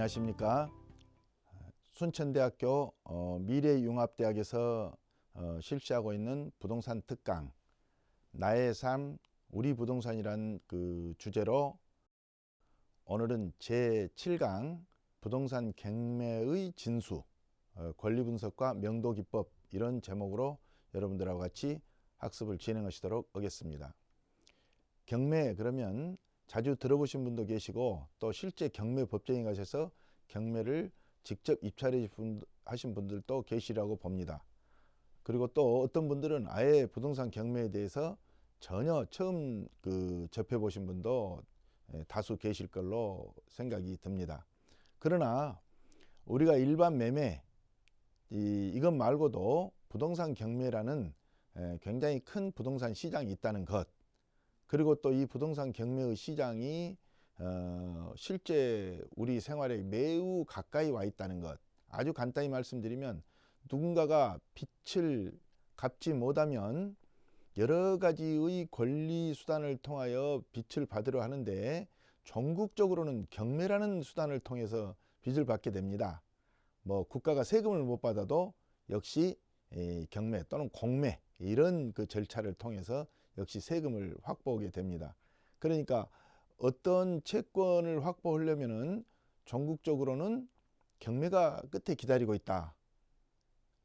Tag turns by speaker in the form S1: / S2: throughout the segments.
S1: 안녕하십니까. 순천대학교 미래융합대학에서 실시하고 있는 부동산 특강 나의 삶 우리 부동산이라는 그 주제로 오늘은 제7강 부동산 경매의 진수 권리분석과 명도기법 이런 제목으로 여러분들하고 같이 학습을 진행하시도록 하겠습니다. 경매 그러면 자주 들어보신 분도 계시고 또 실제 경매 법정에 가셔서 경매를 직접 입찰하신 분들도 계시라고 봅니다. 그리고 또 어떤 분들은 아예 부동산 경매에 대해서 전혀 처음 접해보신 분도 다수 계실 걸로 생각이 듭니다. 그러나 우리가 일반 매매 이것 말고도 부동산 경매라는 굉장히 큰 부동산 시장이 있다는 것, 그리고 또 이 부동산 경매의 시장이 실제 우리 생활에 매우 가까이 와 있다는 것, 아주 간단히 말씀드리면 누군가가 빚을 갚지 못하면 여러 가지의 권리 수단을 통하여 빚을 받으려 하는데 전국적으로는 경매라는 수단을 통해서 빚을 받게 됩니다. 뭐 국가가 세금을 못 받아도 역시 경매 또는 공매 이런 그 절차를 통해서 역시 세금을 확보하게 됩니다. 그러니까 어떤 채권을 확보하려면은 전국적으로는 경매가 끝에 기다리고 있다.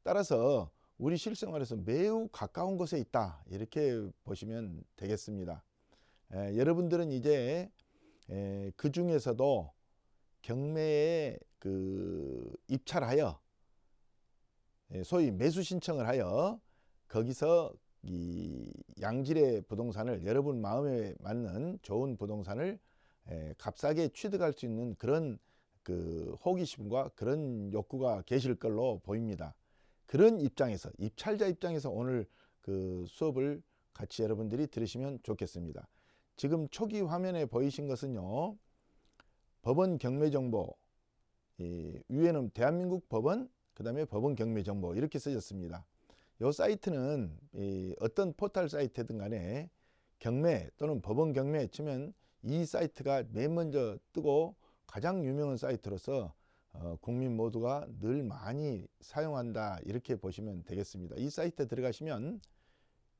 S1: 따라서 우리 실생활에서 매우 가까운 곳에 있다. 이렇게 보시면 되겠습니다. 여러분들은 이제 그 중에서도 경매에 입찰하여 소위 매수 신청을 하여 거기서 이 양질의 부동산을 여러분 마음에 맞는 좋은 부동산을 값싸게 취득할 수 있는 그런 호기심과 그런 욕구가 계실 걸로 보입니다. 그런 입장에서 입찰자 입장에서 오늘 수업을 같이 여러분들이 들으시면 좋겠습니다. 지금 초기 화면에 보이신 것은요, 법원 경매 정보, 위에는 대한민국 법원, 그 다음에 법원 경매 정보 이렇게 써졌습니다. 이 사이트는 어떤 포털 사이트든 간에 경매 또는 법원 경매 치면 이 사이트가 맨 먼저 뜨고 가장 유명한 사이트로서 국민 모두가 늘 많이 사용한다 이렇게 보시면 되겠습니다. 이 사이트에 들어가시면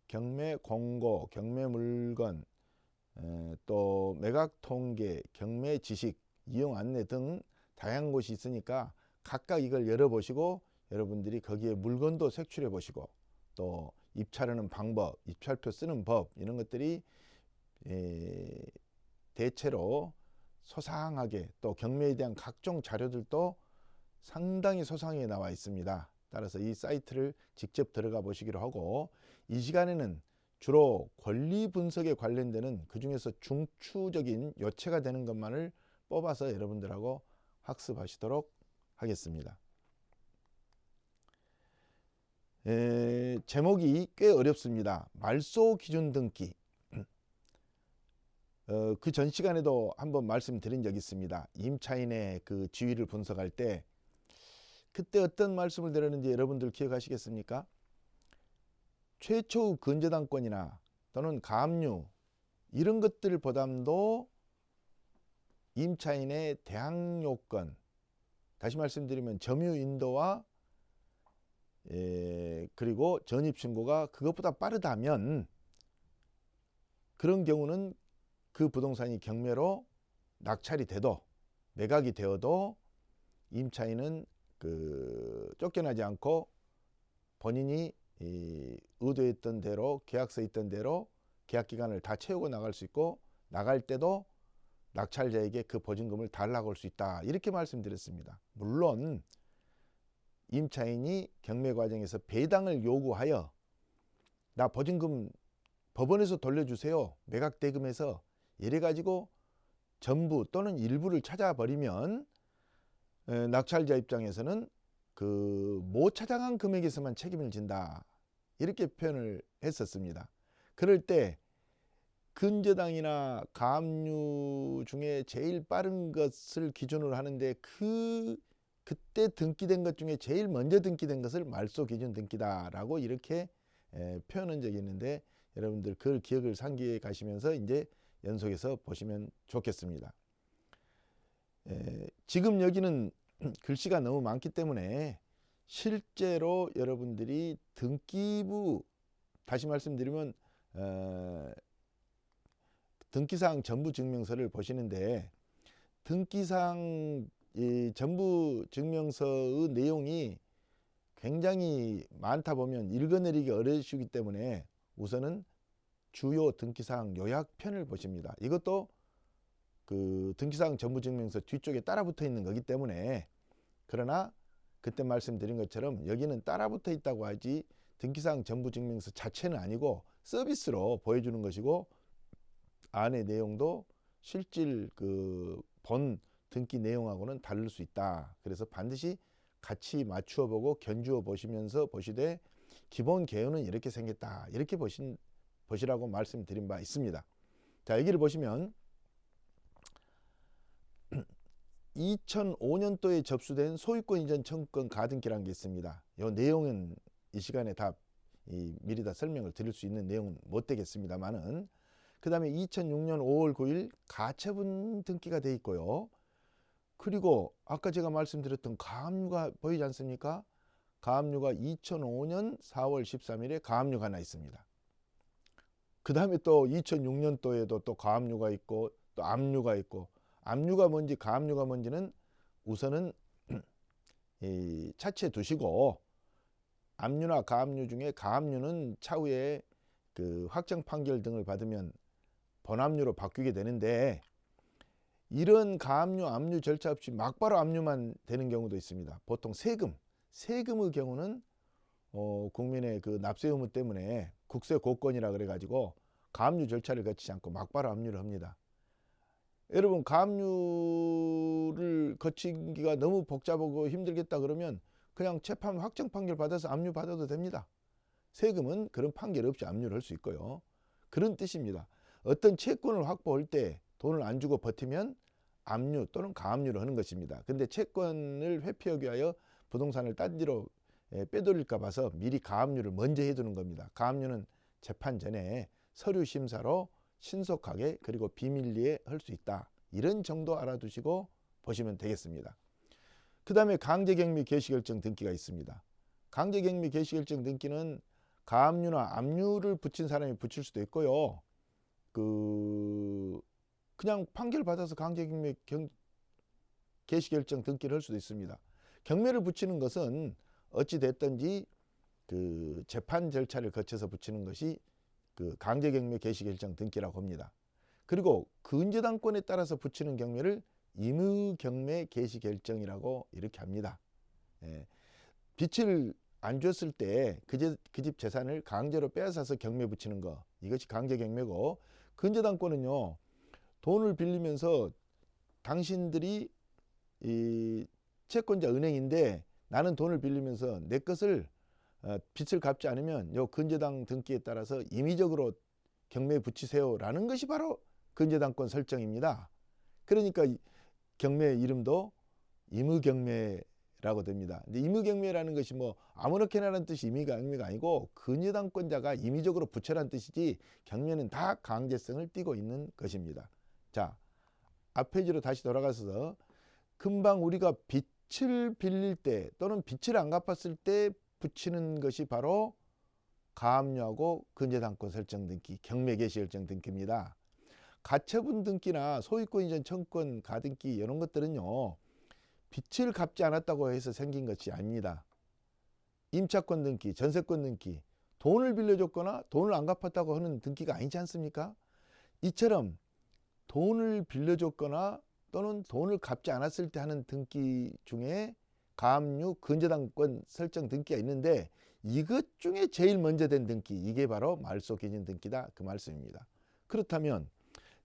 S1: 경매 공고, 경매 물건, 또 매각 통계, 경매 지식, 이용 안내 등 다양한 곳이 있으니까 각각 이걸 열어보시고 여러분들이 거기에 물건도 색출해 보시고 또 입찰하는 방법, 입찰표 쓰는 법 이런 것들이 대체로 소상하게 또 경매에 대한 각종 자료들도 상당히 소상하게 나와 있습니다. 따라서 이 사이트를 직접 들어가 보시기로 하고 이 시간에는 주로 권리 분석에 관련되는 그 중에서 중추적인 요체가 되는 것만을 뽑아서 여러분들하고 학습하시도록 하겠습니다. 제목이 꽤 어렵습니다. 말소 기준 등기. 그 전 시간에도 한번 말씀드린 적이 있습니다. 임차인의 그 지위를 분석할 때 그때 어떤 말씀을 드렸는지 여러분들 기억하시겠습니까? 최초의 근저당권이나 또는 가압류 이런 것들보다도 임차인의 대항 요건, 다시 말씀드리면 점유 인도와 그리고 전입 신고가 그것보다 빠르다면 그런 경우는 그 부동산이 경매로 낙찰이 돼도 매각이 되어도 임차인은 쫓겨나지 않고 본인이 의도했던 대로 계약서에 있던 대로 계약 기간을 다 채우고 나갈 수 있고 나갈 때도 낙찰자에게 그 보증금을 달라고 할 수 있다 이렇게 말씀드렸습니다. 물론 임차인이 경매 과정에서 배당을 요구하여 나 보증금 법원에서 돌려주세요 매각 대금에서 이래 가지고 전부 또는 일부를 찾아버리면 낙찰자 입장에서는 못 찾아간 금액에서만 책임을 진다 이렇게 표현을 했었습니다. 그럴 때 근저당이나 가압류 중에 제일 빠른 것을 기준으로 하는데 그때 등기된 것 중에 제일 먼저 등기된 것을 말소 기준 등기다라고 이렇게 표현한 적이 있는데 여러분들 그걸 기억을 상기해 가시면서 이제 연속해서 보시면 좋겠습니다. 지금 여기는 글씨가 너무 많기 때문에 실제로 여러분들이 등기부, 다시 말씀드리면 등기사항 전부증명서를 보시는데, 등기사항 전부증명서의 내용이 굉장히 많다 보면 읽어내리기 어려우시기 때문에 우선은 주요 등기사항 요약편을 보십니다. 이것도 그 등기사항 전부증명서 뒤쪽에 따라붙어 있는 거기 때문에, 그러나 그때 말씀드린 것처럼 여기는 따라붙어 있다고 하지 등기사항 전부증명서 자체는 아니고 서비스로 보여주는 것이고, 안의 내용도 실질 그 본 등기 내용하고는 다를 수 있다. 그래서 반드시 같이 맞추어 보고 견주어 보시면서 보시되, 기본 개요는 이렇게 생겼다, 이렇게 보시라고 말씀드린 바 있습니다. 자, 여기를 보시면 2005년도에 접수된 소유권 이전 청구권 가등기라는 게 있습니다. 이 내용은 이 시간에 다 미리 다 설명을 드릴 수 있는 내용은 못 되겠습니다만은, 그 다음에 2006년 5월 9일 가처분 등기가 돼 있고요. 그리고 아까 제가 말씀드렸던 가압류가 보이지 않습니까? 가압류가 2005년 4월 13일에 가압류가 하나 있습니다. 그 다음에 또 2006년도에도 또 가압류가 있고 또 압류가 있고, 압류가 뭔지 가압류가 뭔지는 우선은 차치해 두시고, 압류나 가압류 중에 가압류는 차후에 그 확정 판결 등을 받으면 번압류로 바뀌게 되는데, 이런 가압류, 압류 절차 없이 막바로 압류만 되는 경우도 있습니다. 보통 세금의 경우는 국민의 그 납세 의무 때문에 국세 고건이라 그래가지고 가압류 절차를 거치지 않고 막바로 압류를 합니다. 여러분, 가압류를 거치기가 너무 복잡하고 힘들겠다 그러면 그냥 재판 확정 판결 받아서 압류 받아도 됩니다. 세금은 그런 판결 없이 압류를 할 수 있고요. 그런 뜻입니다. 어떤 채권을 확보할 때 돈을 안 주고 버티면 압류 또는 가압류를 하는 것입니다. 근데 채권을 회피하기 위하여 부동산을 딴 데로 빼돌릴까 봐서 미리 가압류를 먼저 해두는 겁니다. 가압류는 재판 전에 서류 심사로 신속하게 그리고 비밀리에 할 수 있다. 이런 정도 알아두시고 보시면 되겠습니다. 그 다음에 강제격리 개시결정 등기가 있습니다. 강제격리 개시결정 등기는 가압류나 압류를 붙인 사람이 붙일 수도 있고요. 그냥 판결 받아서 강제격리 개시결정 등기를 할 수도 있습니다. 경매를 붙이는 것은 어찌 됐든지 그 재판 절차를 거쳐서 붙이는 것이 그 강제경매 개시결정 등기라고 합니다. 그리고 근저당권에 따라서 붙이는 경매를 임의경매 개시결정이라고 이렇게 합니다. 빚을 안 줬을 때 그 집 재산을 강제로 빼앗아서 경매 붙이는 거, 이것이 강제경매고, 근저당권은요, 돈을 빌리면서 당신들이 이 채권자 은행인데 나는 돈을 빌리면서 내 것을 빚을 갚지 않으면 요 근저당 등기에 따라서 임의적으로 경매에 붙이세요라는 것이 바로 근저당권 설정입니다. 그러니까 경매 이름도 임의경매라고 됩니다. 근데 임의경매라는 것이 뭐 아무렇게나라는 뜻이 임의경매가 아니고 근저당권자가 임의적으로 붙여라는 뜻이지, 경매는 다 강제성을 띠고 있는 것입니다. 자, 앞 페이지로 다시 돌아가서 금방 우리가 빚을 빌릴 때 또는 빚을 안 갚았을 때 붙이는 것이 바로 가압류하고 근저당권 설정 등기, 경매 개시 결정 등기입니다. 가처분 등기나 소유권 이전 청구권 가등기 이런 것들은요, 빚을 갚지 않았다고 해서 생긴 것이 아닙니다. 임차권 등기, 전세권 등기, 돈을 빌려줬거나 돈을 안 갚았다고 하는 등기가 아니지 않습니까? 이처럼 돈을 빌려줬거나 또는 돈을 갚지 않았을 때 하는 등기 중에 가압류, 근저당권 설정 등기가 있는데, 이것 중에 제일 먼저 된 등기, 이게 바로 말소 개념 등기다, 그 말씀입니다. 그렇다면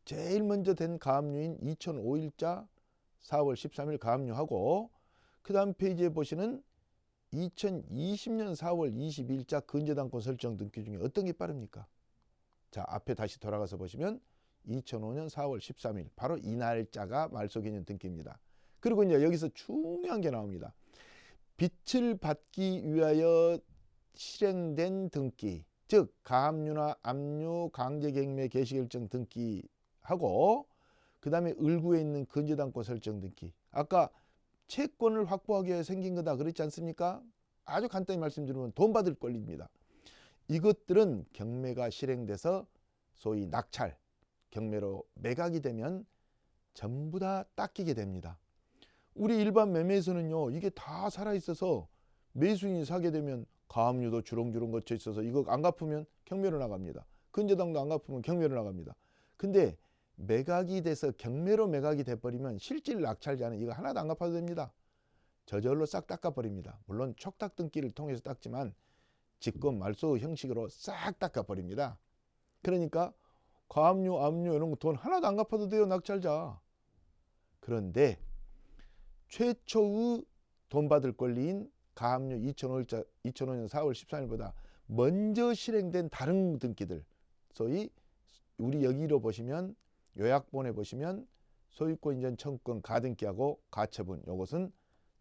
S1: 제일 먼저 된 가압류인 2005일자 4월 13일 가압류하고, 그 다음 페이지에 보시는 2020년 4월 22일자 근저당권 설정 등기 중에 어떤 게 빠릅니까? 자, 앞에 다시 돌아가서 보시면 2005년 4월 13일, 바로 이 날짜가 말소 개념 등기입니다. 그리고 이제 여기서 중요한 게 나옵니다. 빚을 받기 위하여 실행된 등기, 즉 가압류나 압류, 강제경매 개시결정 등기하고, 그 다음에 을구에 있는 근저당권 설정 등기. 아까 채권을 확보하기 위해 생긴 거다 그랬지 않습니까? 아주 간단히 말씀드리면 돈 받을 권리입니다. 이것들은 경매가 실행돼서 소위 낙찰, 경매로 매각이 되면 전부 다 닦이게 됩니다. 우리 일반 매매에서는요, 이게 다 살아있어서 매수인이 사게 되면 가압류도 주렁주렁 거쳐 있어서 이거 안 갚으면 경매로 나갑니다. 근저당도 안 갚으면 경매로 나갑니다. 근데 매각이 돼서 경매로 매각이 돼버리면 실질 낙찰자는 이거 하나도 안 갚아도 됩니다. 저절로 싹 닦아버립니다. 물론 촉탁 등기를 통해서 닦지만 직권 말소 형식으로 싹 닦아버립니다. 그러니까 가압류, 압류 이런 거 돈 하나도 안 갚아도 돼요, 낙찰자. 그런데 최초의 돈 받을 권리인 가압류 2005년 4월 13일보다 먼저 실행된 다른 등기들, 소위 우리 여기로 보시면 요약본에 보시면 소유권 이전 청구권 가등기하고 가처분, 요것은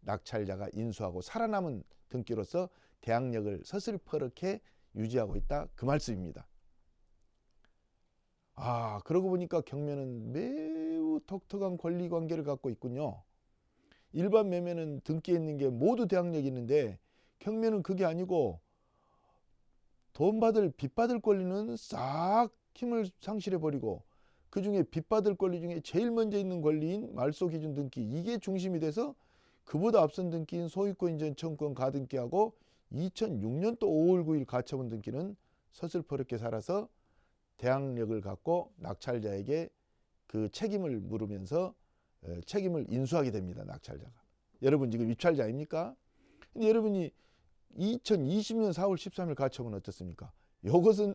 S1: 낙찰자가 인수하고 살아남은 등기로서 대항력을 서슬퍼렇게 유지하고 있다, 그 말씀입니다. 그러고 보니까 경매는 매우 독특한 권리관계를 갖고 있군요. 일반 매매는 등기에 있는 게 모두 대항력이 있는데 경매는 그게 아니고 돈 받을 빚 받을 권리는 싹 힘을 상실해버리고 그 중에 빚 받을 권리 중에 제일 먼저 있는 권리인 말소기준 등기, 이게 중심이 돼서 그보다 앞선 등기인 소유권 이전 청구권 가등기하고 2006년도 5월 9일 가처분 등기는 서슬퍼렇게 살아서 대항력을 갖고 낙찰자에게 그 책임을 물으면서 책임을 인수하게 됩니다. 낙찰자가. 여러분 지금 입찰자 아닙니까? 근데 여러분이 2020년 4월 13일 가처분은 어떻습니까? 이것은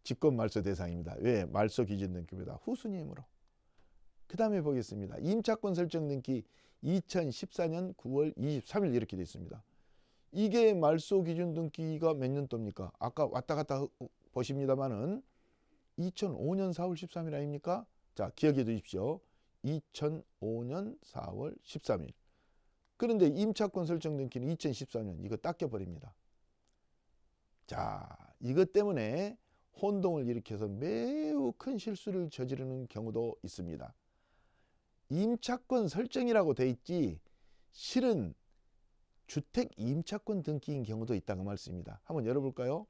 S1: 직권 말소 대상입니다. 왜? 말소 기준 등기보다 후순위이므로. 그 다음에 보겠습니다. 임차권 설정 등기 2014년 9월 23일 이렇게 되어 있습니다. 이게 말소 기준 등기가 몇 년도입니까? 아까 왔다 갔다 보십니다만은 2005년 4월 13일 아닙니까? 자, 기억해 두십시오. 2005년 4월 13일. 그런데 임차권 설정 등기는 2014년, 이거 닦여버립니다. 자, 이것 때문에 혼동을 일으켜서 매우 큰 실수를 저지르는 경우도 있습니다. 임차권 설정이라고 돼 있지 실은 주택 임차권 등기인 경우도 있다고 말씀입니다. 한번 열어볼까요?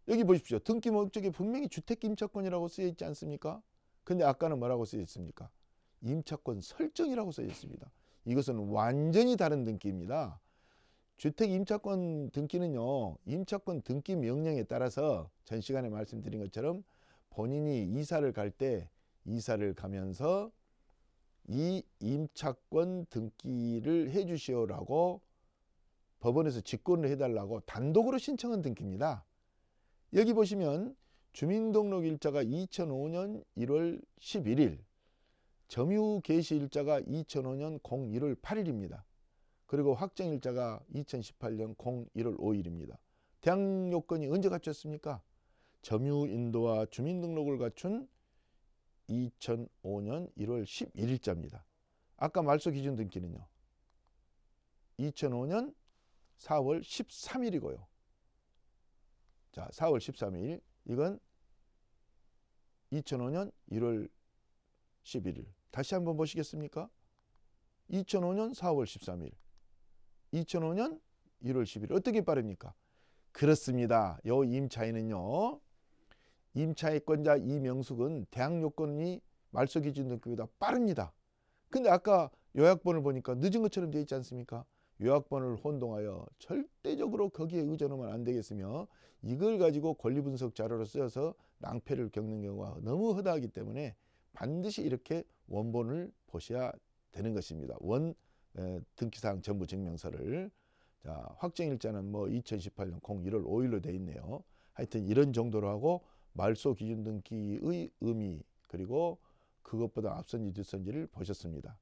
S1: 여기 보십시오. 등기 목적에 분명히 주택 임차권이라고 쓰여 있지 않습니까? 근데 아까는 뭐라고 쓰여 있습니까? 임차권 설정이라고 쓰여 있습니다. 이것은 완전히 다른 등기입니다. 주택 임차권 등기는요, 임차권 등기 명령에 따라서 전 시간에 말씀드린 것처럼 본인이 이사를 갈 때 이사를 가면서 이 임차권 등기를 해 주시오라고 법원에서 직권을 해달라고 단독으로 신청한 등기입니다. 여기 보시면 주민등록일자가 2005년 1월 11일, 점유 개시일자가 2005년 01월 8일입니다. 그리고 확정일자가 2018년 01월 5일입니다. 대항 요건이 언제 갖췄습니까? 점유 인도와 주민등록을 갖춘 2005년 1월 11일자입니다. 아까 말소 기준 등기는요, 2005년 4월 13일이고요. 자, 4월 13일, 이건 2005년 1월 11일. 다시 한번 보시겠습니까? 2005년 4월 13일, 2005년 1월 10일. 어떻게 빠릅니까? 그렇습니다. 요 임차인은요, 임차인권자 이명숙은 대항 요건이 말소 기준 등기보다 빠릅니다. 근데 아까 요약본을 보니까 늦은 것처럼 되어 있지 않습니까? 요약본을 혼동하여 절대적으로 거기에 의존하면 안 되겠으며 이걸 가지고 권리분석 자료로 쓰여서 낭패를 겪는 경우가 너무 허다하기 때문에 반드시 이렇게 원본을 보셔야 되는 것입니다. 원 등기사항 전부 증명서를. 자, 확정일자는 뭐 2018년 01월 5일로 되어 있네요. 하여튼 이런 정도로 하고 말소 기준 등기의 의미, 그리고 그것보다 앞선지 뒤선지를 보셨습니다.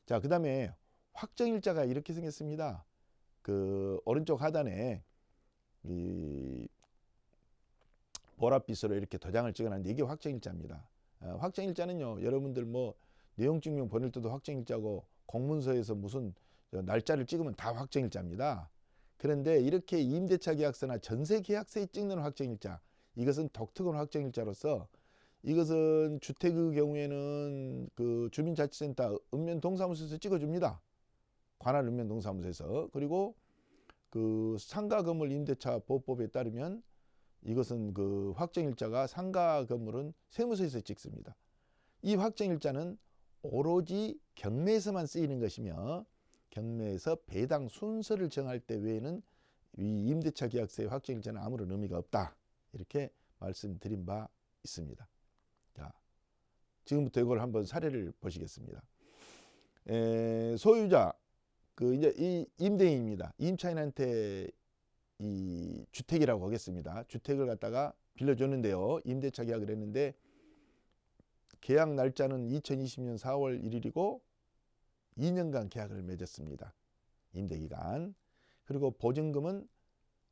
S1: 자, 그 다음에 확정일자가 이렇게 생겼습니다. 그 오른쪽 하단에 이 보랏빛으로 이렇게 도장을 찍어놨는데 이게 확정일자입니다. 확정일자는요, 여러분들 뭐 내용증명 보낼 때도 확정일자고 공문서에서 무슨 날짜를 찍으면 다 확정일자입니다. 그런데 이렇게 임대차 계약서나 전세 계약서에 찍는 확정일자, 이것은 독특한 확정일자로서 이것은 주택의 경우에는 그 주민자치센터 읍면동사무소에서 찍어줍니다. 관할 읍면동사무소에서. 그리고 그 상가 건물 임대차 보호법에 따르면 이것은 그 확정일자가 상가 건물은 세무서에서 찍습니다. 이 확정일자는 오로지 경매에서만 쓰이는 것이며 경매에서 배당 순서를 정할 때 외에는 이 임대차 계약서의 확정일자는 아무런 의미가 없다. 이렇게 말씀드린 바 있습니다. 자, 지금부터 이걸 한번 사례를 보시겠습니다. 소유자 그 이제 이 임대인입니다. 임차인한테 이 주택이라고 하겠습니다. 주택을 갖다가 빌려줬는데요. 임대차 계약을 했는데 계약 날짜는 2020년 4월 1일이고 2년간 계약을 맺었습니다. 임대기간. 그리고 보증금은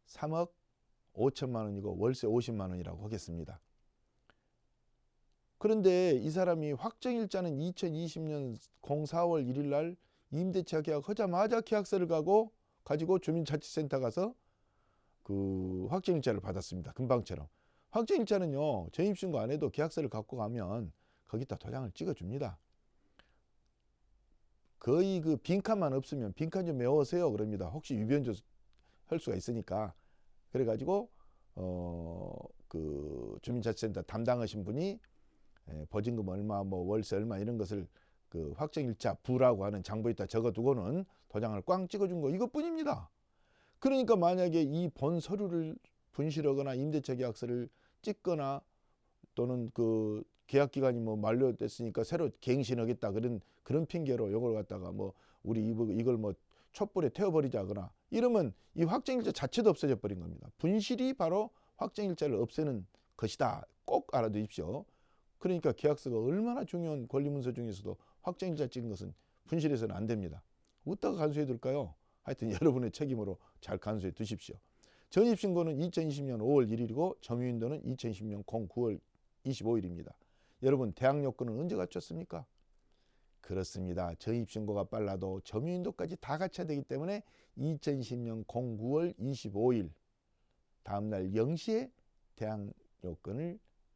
S1: 3억 5천만 원이고 월세 50만 원이라고 하겠습니다. 그런데 이 사람이 확정일자는 2020년 04월 1일 날 임대차 계약 하자마자 계약서를 가지고 주민자치센터 가서 그 확정일자를 받았습니다. 금방처럼. 확정일자는요, 전입신고 안 해도 계약서를 갖고 가면 거기다 도장을 찍어줍니다. 거의 그 빈칸만 없으면 빈칸 좀 메워오세요 그럽니다. 혹시 유변조 할 수가 있으니까. 그래가지고 그 주민자치센터 담당하신 분이 보증금 얼마, 뭐 월세 얼마 이런 것을 그 확정일자 부라고 하는 장부에다 적어두고는 도장을 꽝 찍어준 거 이것뿐입니다. 그러니까 만약에 이 본 서류를 분실하거나 임대차 계약서를 찍거나 또는 그 계약 기간이 뭐 만료됐으니까 새로 갱신하겠다 그런 핑계로 이걸 갖다가 뭐 우리 이걸 뭐 촛불에 태워버리자거나 이러면 이 확정일자 자체도 없어져 버린 겁니다. 분실이 바로 확정일자를 없애는 것이다. 꼭 알아두십시오. 그러니까 계약서가 얼마나 중요한 권리문서 중에서도 확정일자 찍은 것은 분실해서는 안 됩니다. 어디다가 간수해 둘까요? 하여튼 여러분의 책임으로 잘 간수해 두십시오. 전입신고는 2020년 5월 1일이고 점유인도는 2020년 09월 25일입니다. 여러분 대항 요건은 언제 갖췄습니까? 그렇습니다. 전입신고가 빨라도 점유인도까지 다 갖춰야 되기 때문에 2020년 09월 25일 다음날 0시에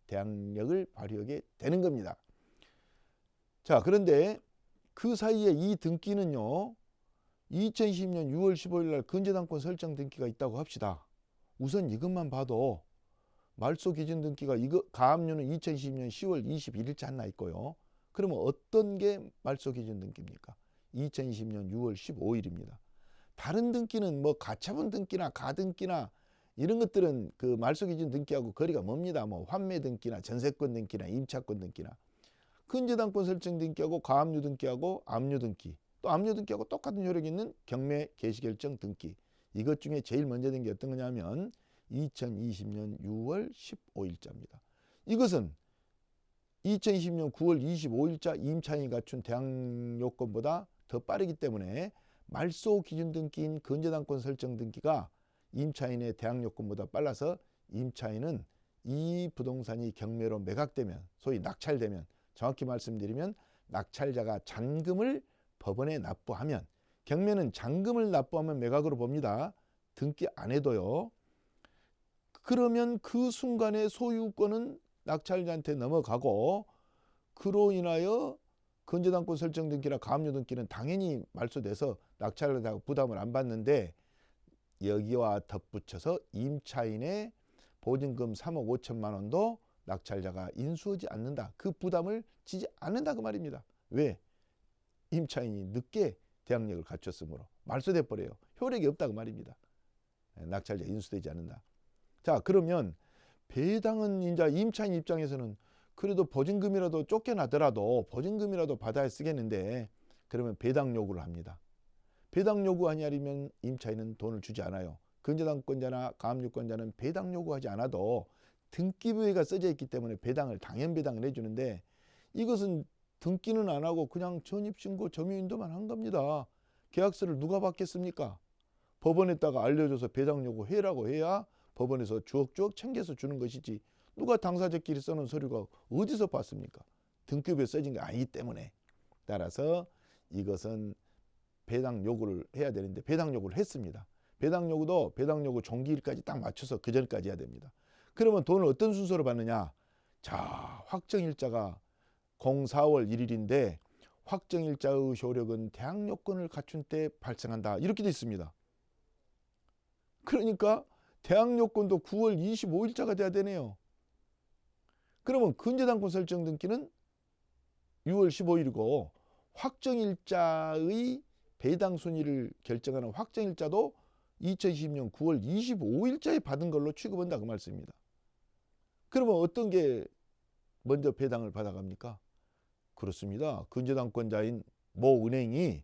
S1: 대항력을 발휘하게 되는 겁니다. 자, 그런데 그 사이에 이 등기는요. 2020년 6월 15일 날 근저당권 설정 등기가 있다고 합시다. 우선 이것만 봐도 말소 기준 등기가 가압류는 2020년 10월 21일자 나 있고요. 그러면 어떤 게 말소 기준 등기입니까? 2020년 6월 15일입니다. 다른 등기는 뭐 가처분 등기나 가등기나 이런 것들은 그 말소 기준 등기하고 거리가 멉니다. 뭐 환매 등기나 전세권 등기나 임차권 등기나 근저당권 설정 등기하고 가압류 등기하고 압류 등기 또 압류 등기하고 똑같은 효력이 있는 경매 개시결정 등기 이것 중에 제일 먼저 된 게 어떤 거냐면 2020년 6월 15일자입니다. 이것은 2020년 9월 25일자 임차인이 갖춘 대항 요건보다 더 빠르기 때문에 말소 기준 등기인 근저당권 설정 등기가 임차인의 대항 요건보다 빨라서 임차인은 이 부동산이 경매로 매각되면 소위 낙찰되면 정확히 말씀드리면 낙찰자가 잔금을 법원에 납부하면 경매는 잔금을 납부하면 매각으로 봅니다. 등기 안 해도요. 그러면 그 순간에 소유권은 낙찰자한테 넘어가고 그로 인하여 근저당권 설정 등기나 가압류 등기는 당연히 말소돼서 낙찰자가 부담을 안 받는데 여기와 덧붙여서 임차인의 보증금 3억 5천만 원도 낙찰자가 인수하지 않는다. 그 부담을 지지 않는다 그 말입니다. 왜? 임차인이 늦게 대항력을 갖췄으므로 말소돼 버려요. 효력이 없다 그 말입니다. 낙찰자 인수되지 않는다. 자, 그러면 배당은 이제 임차인 입장에서는 그래도 보증금이라도 쫓겨나더라도 보증금이라도 받아야 쓰겠는데 그러면 배당 요구를 합니다. 배당 요구 아니하면 임차인은 돈을 주지 않아요. 근저당권자나 가압류권자는 배당 요구하지 않아도 등기부에가 써져 있기 때문에 당연 배당을 해주는데 이것은 등기는 안 하고 그냥 전입신고 점유인도만 한 겁니다. 계약서를 누가 받겠습니까? 법원에다가 알려줘서 배당 요구해라고 해야 법원에서 주걱주걱 챙겨서 주는 것이지 누가 당사자끼리 써놓은 서류가 어디서 봤습니까? 등기부에 써진 게 아니기 때문에 따라서 이것은 배당 요구를 해야 되는데 배당 요구를 했습니다. 배당 요구 종기일까지 딱 맞춰서 그 전까지 해야 됩니다. 그러면 돈을 어떤 순서로 받느냐? 자, 확정일자가 04월 1일인데 확정일자의 효력은 대항 요건을 갖춘 때 발생한다. 이렇게 돼 있습니다. 그러니까 대항 요건도 9월 25일자가 돼야 되네요. 그러면 근저당권 설정 등기는 6월 15일이고 확정일자의 배당 순위를 결정하는 확정일자도 2020년 9월 25일자에 받은 걸로 취급한다 그 말씀입니다. 그러면 어떤 게 먼저 배당을 받아갑니까? 그렇습니다. 근저당권자인 모 은행이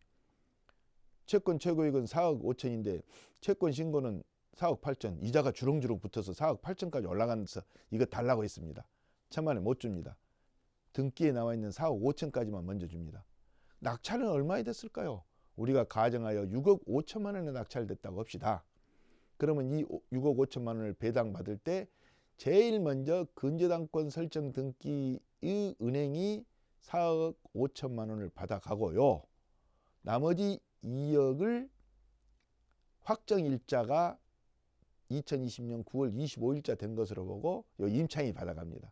S1: 채권 최고액은 4억 5천인데 채권 신고는 4억 8천, 이자가 주렁주렁 붙어서 4억 8천까지 올라가면서 이거 달라고 했습니다. 천만에 못 줍니다. 등기에 나와 있는 4억 5천까지만 먼저 줍니다. 낙찰은 얼마에 됐을까요? 우리가 가정하여 6억 5천만 원에 낙찰됐다고 합시다. 그러면 이 6억 5천만 원을 배당받을 때 제일 먼저 근저당권 설정 등기의 은행이 4억 5천만 원을 받아가고요. 나머지 2억을 확정일자가 2020년 9월 25일자 된 것으로 보고 임차인이 받아갑니다.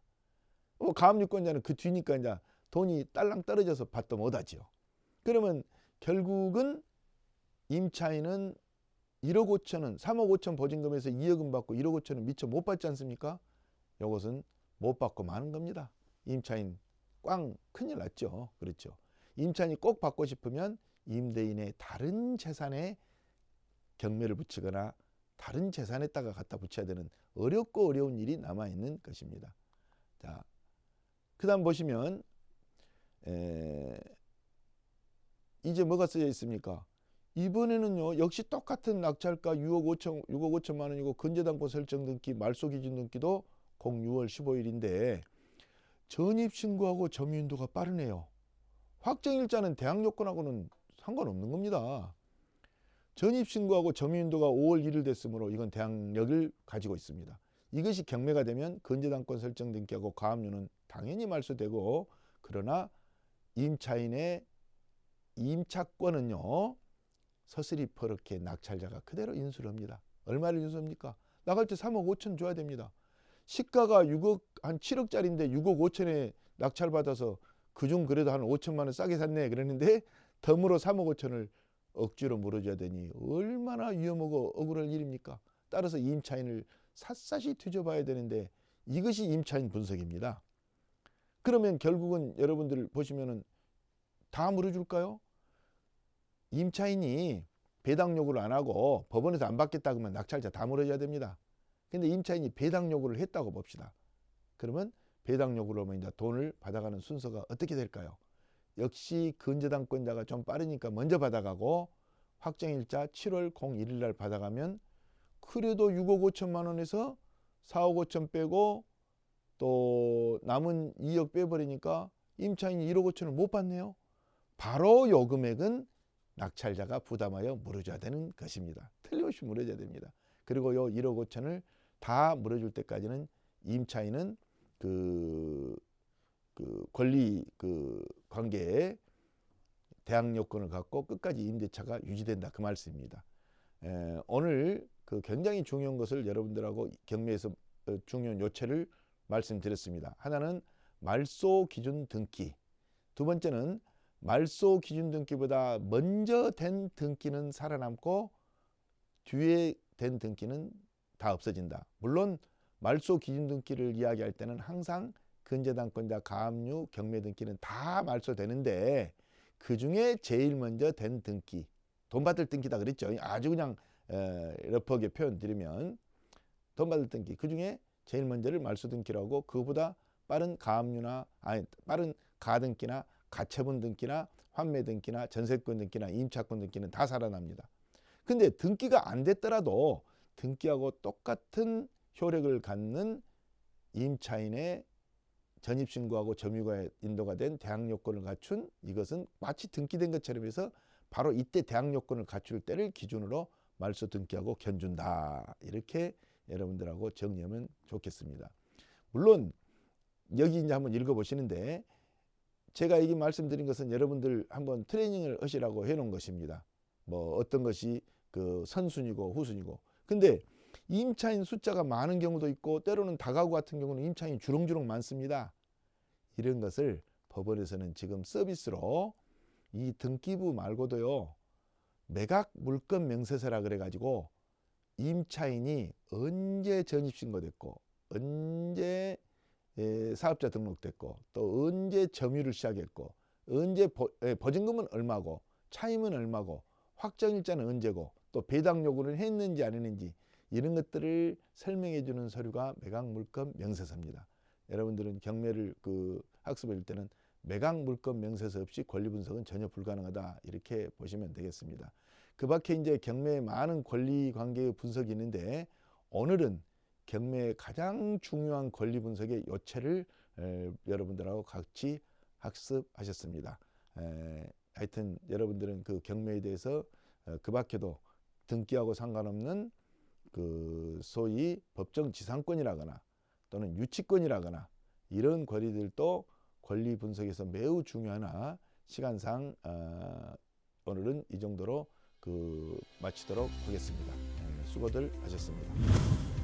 S1: 가압류권자는 그 뒤니까 이제 돈이 딸랑 떨어져서 받도 못하지요. 그러면 결국은 임차인은 1억 5천은 3억 5천 보증금에서 2억은 받고 1억 5천은 미처 못 받지 않습니까? 이것은 못 받고 마는 겁니다. 임차인 꽝 큰일 났죠. 그렇죠. 임차인이 꼭 받고 싶으면 임대인의 다른 재산에 경매를 붙이거나 다른 재산에다가 갖다 붙여야 되는 어렵고 어려운 일이 남아있는 것입니다. 자, 그 다음 보시면 이제 뭐가 쓰여 있습니까? 이번에는요 역시 똑같은 낙찰가 6억 5천만 원이고 근저당권 설정 등기 말소 기준 등기도 6월 15일인데 전입신고하고 점유인도가 빠르네요. 확정일자는 대항 요건하고는 상관없는 겁니다. 전입신고하고 점유인도가 5월 1일 됐으므로 이건 대항력을 가지고 있습니다. 이것이 경매가 되면 근저당권 설정 등기하고 가압류는 당연히 말소되고, 그러나 임차인의 임차권은요 서슬이 퍼렇게 낙찰자가 그대로 인수를 합니다. 얼마를 인수합니까? 나갈 때 3억 5천 줘야 됩니다. 시가가 6억 한 7억짜리인데 6억 5천에 낙찰받아서 그중 그래도 한 5천만 원 싸게 샀네 그랬는데 덤으로 3억 5천을 억지로 물어줘야 되니 얼마나 위험하고 억울할 일입니까? 따라서 임차인을 샅샅이 뒤져봐야 되는데 이것이 임차인 분석입니다. 그러면 결국은 여러분들 보시면은 다 물어줄까요? 임차인이 배당 요구를 안 하고 법원에서 안 받겠다 그러면 낙찰자 다 물어줘야 됩니다. 근데 임차인이 배당 요구를 했다고 봅시다. 그러면 배당 요구를 하면 이제 돈을 받아가는 순서가 어떻게 될까요? 역시 근저당권자가 좀 빠르니까 먼저 받아가고 확정일자 7월 01일 날 받아가면 그래도 6억 5천만 원에서 4억 5천 빼고 또 남은 2억 빼버리니까 임차인이 1억 5천을 못 받네요. 바로 요 금액은 낙찰자가 부담하여 물어줘야 되는 것입니다. 틀림없이 물어줘야 됩니다. 그리고 요 1억 5천을 다 물어줄 때까지는 임차인은 그 권리 관계에 대항 요건을 갖고 끝까지 임대차가 유지된다 그 말씀입니다. 오늘 굉장히 중요한 것을 여러분들하고 경매에서 중요한 요체를 말씀드렸습니다. 하나는 말소 기준 등기, 두 번째는 말소 기준 등기보다 먼저 된 등기는 살아남고 뒤에 된 등기는 다 없어진다. 물론 말소 기준 등기를 이야기할 때는 항상 근저당권자, 가압류, 경매 등기는 다 말소되는데 그 중에 제일 먼저 된 등기, 돈 받을 등기다 그랬죠. 아주 그냥 러프하게 표현 드리면 돈 받을 등기, 그 중에 제일 먼저를 말소 등기라고, 그거보다 빠른 가압류나 빠른 가등기나 가처분 등기나 환매 등기나 전세권 등기나 임차권 등기는 다 살아납니다. 근데 등기가 안 됐더라도 등기하고 똑같은 효력을 갖는 임차인의 전입신고하고 점유가 인도가 된 대항 요건을 갖춘 이것은 마치 등기된 것처럼 해서 바로 이때 대항 요건을 갖출 때를 기준으로 말소 등기하고 견준다. 이렇게 여러분들하고 정리하면 좋겠습니다. 물론 여기 이제 한번 읽어보시는데 제가 이 말씀드린 것은 여러분들 한번 트레이닝을 하시라고 해놓은 것입니다. 뭐 어떤 것이 선순위고 후순위고. 근데 임차인 숫자가 많은 경우도 있고 때로는 다가구 같은 경우는 임차인이 주렁주렁 많습니다. 이런 것을 법원에서는 지금 서비스로 이 등기부 말고도요, 매각 물건 명세서라 그래가지고 임차인이 언제 전입신고됐고 언제 사업자 등록됐고 또 언제 점유를 시작했고 언제 보증금은 얼마고 차임은 얼마고 확정일자는 언제고 또 배당 요구를 했는지 안 했는지 이런 것들을 설명해 주는 서류가 매각물건 명세서입니다. 여러분들은 경매를 학습할 때는 매각물건 명세서 없이 권리 분석은 전혀 불가능하다 이렇게 보시면 되겠습니다. 그 밖에 이제 경매에 많은 권리 관계의 분석이 있는데 오늘은 경매의 가장 중요한 권리 분석의 요체를 여러분들하고 같이 학습하셨습니다. 하여튼 여러분들은 그 경매에 대해서 그 밖에도 등기하고 상관없는 그 소위 법정 지상권이라거나 또는 유치권이라거나 이런 권리들도 권리 분석에서 매우 중요하나 시간상 오늘은 이 정도로 마치도록 하겠습니다. 수고들 하셨습니다.